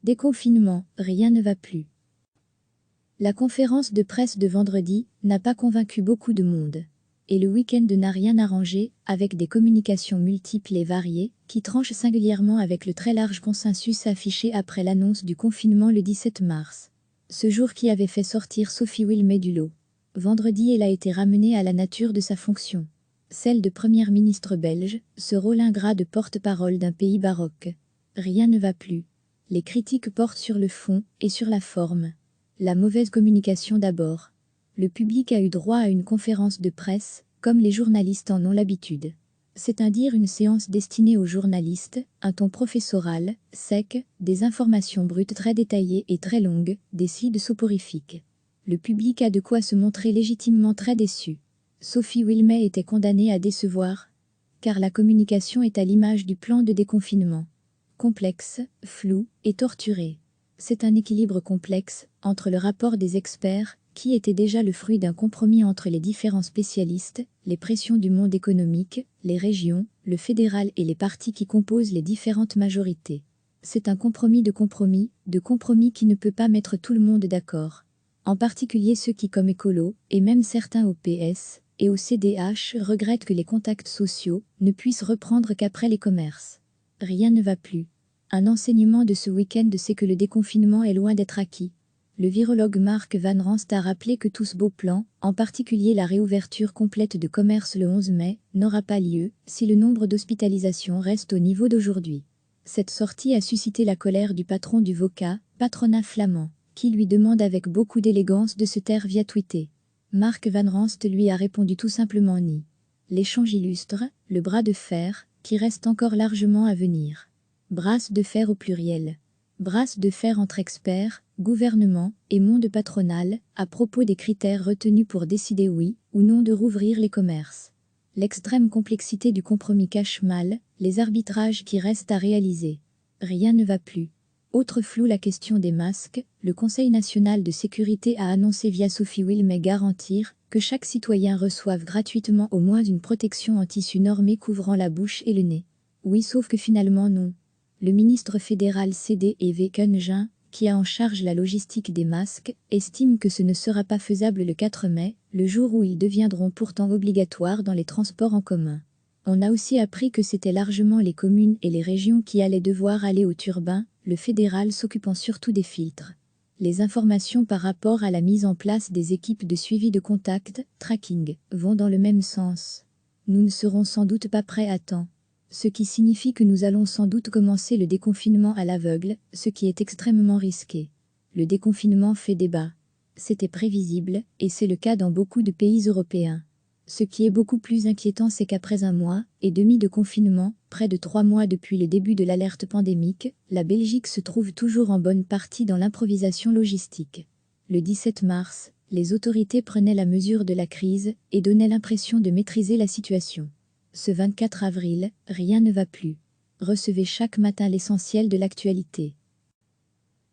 Déconfinement, rien ne va plus. La conférence de presse de vendredi n'a pas convaincu beaucoup de monde. Et le week-end n'a rien arrangé, avec des communications multiples et variées, qui tranchent singulièrement avec le très large consensus affiché après l'annonce du confinement le 17 mars. Ce jour qui avait fait sortir Sophie Wilmès du lot. Vendredi, elle a été ramenée à la nature de sa fonction. Celle de première ministre belge, ce rôle ingrat de porte-parole d'un pays baroque. Rien ne va plus. Les critiques portent sur le fond et sur la forme. La mauvaise communication d'abord. Le public a eu droit à une conférence de presse, comme les journalistes en ont l'habitude. C'est-à-dire une séance destinée aux journalistes, un ton professoral, sec, des informations brutes très détaillées et très longues, des slides soporifiques. Le public a de quoi se montrer légitimement très déçu. Sophie Wilmès était condamnée à décevoir, car la communication est à l'image du plan de déconfinement. Complexe, flou et torturé. C'est un équilibre complexe entre le rapport des experts, qui était déjà le fruit d'un compromis entre les différents spécialistes, les pressions du monde économique, les régions, le fédéral et les partis qui composent les différentes majorités. C'est un compromis de compromis qui ne peut pas mettre tout le monde d'accord. En particulier ceux qui, comme écolos, et même certains au PS et au CDH, regrettent que les contacts sociaux ne puissent reprendre qu'après les commerces. Rien ne va plus. Un enseignement de ce week-end, c'est que le déconfinement est loin d'être acquis. Le virologue Mark Van Ranst a rappelé que tout ce beau plan, en particulier la réouverture complète de commerce le 11 mai, n'aura pas lieu si le nombre d'hospitalisations reste au niveau d'aujourd'hui. Cette sortie a suscité la colère du patron du VOCA, patronat flamand, qui lui demande avec beaucoup d'élégance de se taire via Twitter. Mark Van Ranst lui a répondu tout simplement ni. L'échange illustre le bras de fer, qui reste encore largement à venir. Brasse de fer au pluriel. Brasse de fer entre experts, gouvernement et monde patronal, à propos des critères retenus pour décider oui ou non de rouvrir les commerces. L'extrême complexité du compromis cache mal les arbitrages qui restent à réaliser. Rien ne va plus. Autre flou, la question des masques. Le Conseil national de sécurité a annoncé via Sophie Wilmès garantir que chaque citoyen reçoive gratuitement au moins une protection en tissu normé couvrant la bouche et le nez. Oui, sauf que finalement non. Le ministre fédéral C.D.V. Koenigin, qui a en charge la logistique des masques, estime que ce ne sera pas faisable le 4 mai, le jour où ils deviendront pourtant obligatoires dans les transports en commun. On a aussi appris que c'était largement les communes et les régions qui allaient devoir aller au turbin, le fédéral s'occupant surtout des filtres. Les informations par rapport à la mise en place des équipes de suivi de contact, tracking, vont dans le même sens. Nous ne serons sans doute pas prêts à temps. Ce qui signifie que nous allons sans doute commencer le déconfinement à l'aveugle, ce qui est extrêmement risqué. Le déconfinement fait débat. C'était prévisible, et c'est le cas dans beaucoup de pays européens. Ce qui est beaucoup plus inquiétant, c'est qu'après 1 mois et demi de confinement, près de 3 mois depuis le début de l'alerte pandémique, la Belgique se trouve toujours en bonne partie dans l'improvisation logistique. Le 17 mars, les autorités prenaient la mesure de la crise et donnaient l'impression de maîtriser la situation. Ce 24 avril, rien ne va plus. Recevez chaque matin l'essentiel de l'actualité.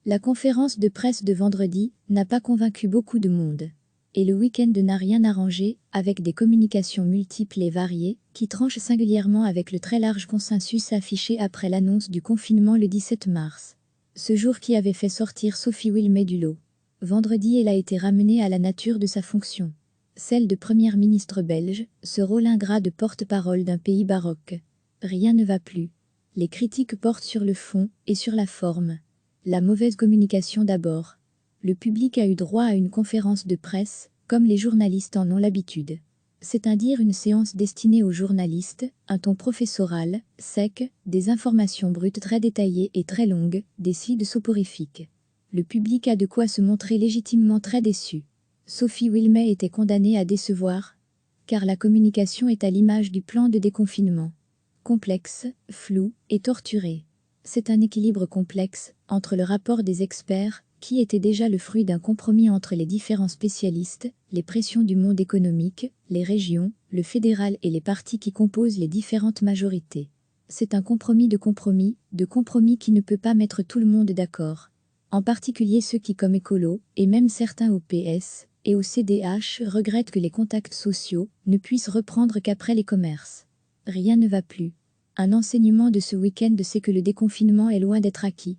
La conférence de presse de vendredi n'a pas convaincu beaucoup de monde. Et le week-end n'a rien arrangé, avec des communications multiples et variées, qui tranchent singulièrement avec le très large consensus affiché après l'annonce du confinement le 17 mars. Ce jour qui avait fait sortir Sophie Wilmès du lot. Vendredi, elle a été ramenée à la nature de sa fonction. Celle de première ministre belge, ce rôle ingrat de porte-parole d'un pays baroque. Rien ne va plus. Les critiques portent sur le fond et sur la forme. La mauvaise communication d'abord. Le public a eu droit à une conférence de presse, comme les journalistes en ont l'habitude. C'est-à-dire une séance destinée aux journalistes, un ton professoral, sec, des informations brutes très détaillées et très longues, des slides soporifiques. Le public a de quoi se montrer légitimement très déçu. Sophie Wilmès était condamnée à décevoir, car la communication est à l'image du plan de déconfinement. Complexe, flou et torturé. C'est un équilibre complexe entre le rapport des experts, qui était déjà le fruit d'un compromis entre les différents spécialistes, les pressions du monde économique, les régions, le fédéral et les partis qui composent les différentes majorités. C'est un compromis de compromis qui ne peut pas mettre tout le monde d'accord. En particulier ceux qui, comme écolos, et même certains au PS et au CDH, regrettent que les contacts sociaux ne puissent reprendre qu'après les commerces. Rien ne va plus. Un enseignement de ce week-end, c'est que le déconfinement est loin d'être acquis.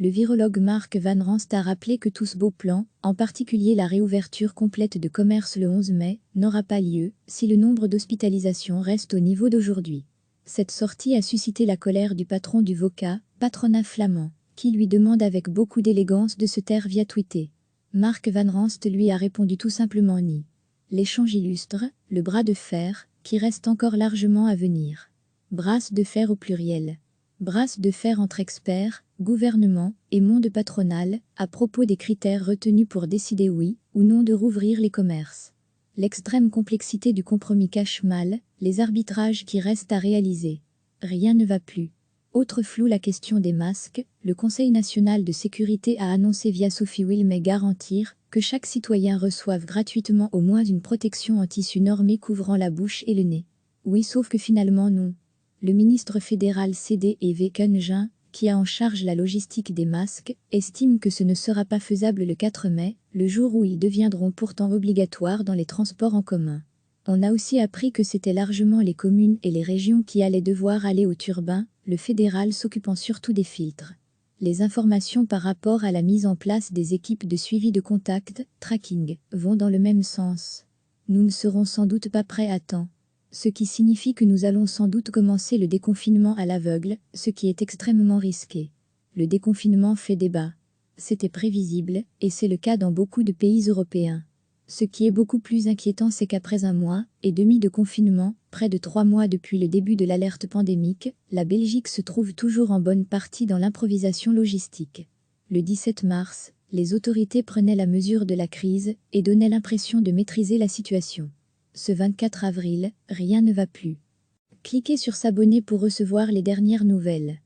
Le virologue Mark Van Ranst a rappelé que tout ce beau plan, en particulier la réouverture complète de commerce le 11 mai, n'aura pas lieu si le nombre d'hospitalisations reste au niveau d'aujourd'hui. Cette sortie a suscité la colère du patron du VOCA, patronat flamand, qui lui demande avec beaucoup d'élégance de se taire via Twitter. Mark Van Ranst lui a répondu tout simplement ni. L'échange illustre le bras de fer, qui reste encore largement à venir. Brasse de fer au pluriel. Brasse de fer entre experts, gouvernement et monde patronal, à propos des critères retenus pour décider oui ou non de rouvrir les commerces. L'extrême complexité du compromis cache mal les arbitrages qui restent à réaliser. Rien ne va plus. Autre flou, la question des masques. Le Conseil national de sécurité a annoncé via Sophie Wilmès garantir que chaque citoyen reçoive gratuitement au moins une protection en tissu normé couvrant la bouche et le nez. Oui, sauf que finalement non. Le ministre fédéral CD&V Keungen, qui a en charge la logistique des masques, estime que ce ne sera pas faisable le 4 mai, le jour où ils deviendront pourtant obligatoires dans les transports en commun. On a aussi appris que c'était largement les communes et les régions qui allaient devoir aller au turbin, le fédéral s'occupant surtout des filtres. Les informations par rapport à la mise en place des équipes de suivi de contact, tracking, vont dans le même sens. Nous ne serons sans doute pas prêts à temps. Ce qui signifie que nous allons sans doute commencer le déconfinement à l'aveugle, ce qui est extrêmement risqué. Le déconfinement fait débat. C'était prévisible, et c'est le cas dans beaucoup de pays européens. Ce qui est beaucoup plus inquiétant, c'est qu'après 1 mois et demi de confinement, près de 3 mois depuis le début de l'alerte pandémique, la Belgique se trouve toujours en bonne partie dans l'improvisation logistique. Le 17 mars, les autorités prenaient la mesure de la crise et donnaient l'impression de maîtriser la situation. Ce 24 avril, rien ne va plus. Cliquez sur s'abonner pour recevoir les dernières nouvelles.